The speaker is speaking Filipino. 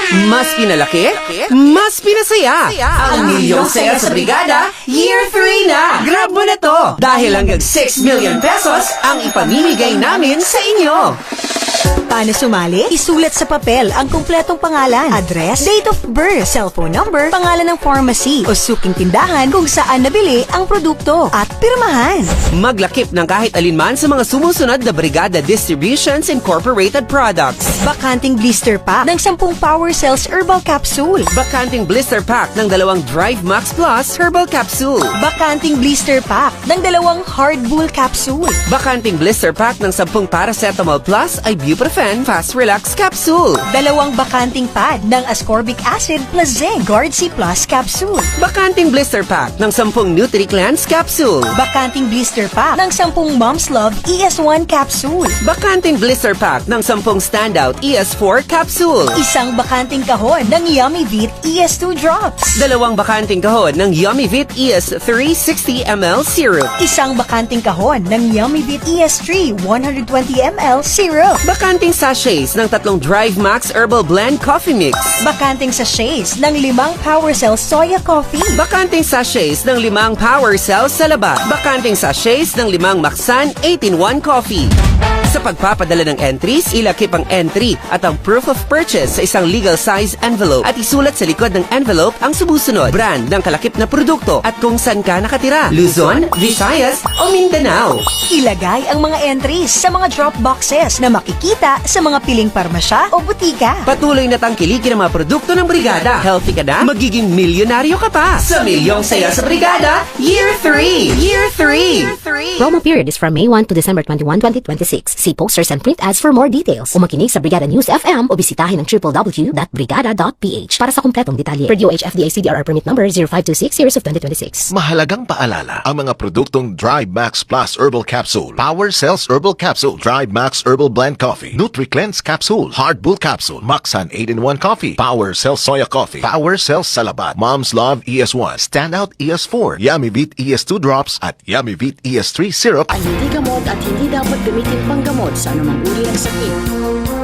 Mas pinalaki, mas pinasaya. Ang Milyong saya sa Brigada, Year 3 na! Grab mo na to! Dahil hanggang 6 million pesos ang ipamimigay namin sa inyo. Paano sumali? Isulat sa papel ang kumpletong pangalan, address, date of birth, cellphone number, pangalan ng pharmacy o suking tindahan kung saan nabili ang produkto at pirmahan. Maglakip ng kahit alinman sa mga sumusunod na Brigada Distributions Incorporated products. Bakanting blister pack ng 10 Power Cells Herbal Capsule. Bakanting blister pack ng 2 Drive Max Plus Herbal Capsule. Bakanting blister pack ng 2 Hard Bull Capsule. Bakanting blister pack ng 10 Paracetamol Plus Ibuprofen Fast Relax Capsule. 2 bakanting pad ng Ascorbic Acid plus Zinc Guard C Plus Capsule. Bakanting blister pack ng 10 Nutri-Cleanse Capsule. Bakanting blister pack ng 10 Mom's Love ES1 Capsule. Bakanting blister pack ng 10 Standout ES4 Capsule. Isang bakanting kahon ng Yummy Vit ES2 Drops. 2 bakanting kahon ng Yummy Vit ES3 60ml Syrup. Isang bakanting kahon ng Yummy Vit ES3 120ml Syrup. Bakanting sachets ng 3 Drive Max Herbal Blend Coffee Mix. Bakanting sachets ng 5 Power Cells Soya Coffee. Bakanting sachets ng 5 Power Cells sa laba. Bakanting sachets ng 5 Maxan 8-in-1 Coffee. Sa pagpapadala ng entries, ilakip ang entry at ang proof of purchase sa isang legal size envelope at isulat sa likod ng envelope ang sumusunod, brand ng kalakip na produkto at kung saan ka nakatira, Luzon, Visayas o Mindanao. Ilagay ang mga entries sa mga drop boxes na makikita sa mga piling parmasya o butika. Patuloy na tangkilikin ang mga produkto ng Brigada. Healthy ka na, magiging milyonaryo ka pa. Sa Milyong Saya sa Brigada, Year 3! Year 3! Promo period is from May 1 to December 21, 2026. See posters and print ads for more details. O makinig sa Brigada News FM o bisitahin ang www.brigada.ph para sa kumpletong detalye. Per DOH FDA CDRR permit number 0526 series of 2026. Mahalagang paalala, ang mga produktong Drive Max Plus Herbal Capsule, Power Cells Herbal Capsule, Drive Max Herbal Blend Coffee, Nutri-Cleanse Capsule, Hard Bull Capsule, Maxan 8-in-1 Coffee, Power Cells Soya Coffee, Power Cells Salabat, Mom's Love ES1, Standout ES4, Yummy Vit ES2 Drops at Yummy Vit ES3 Syrup Ang hindi gamot at hindi dapat gamitin panggamot sa anumang uri ng sakit.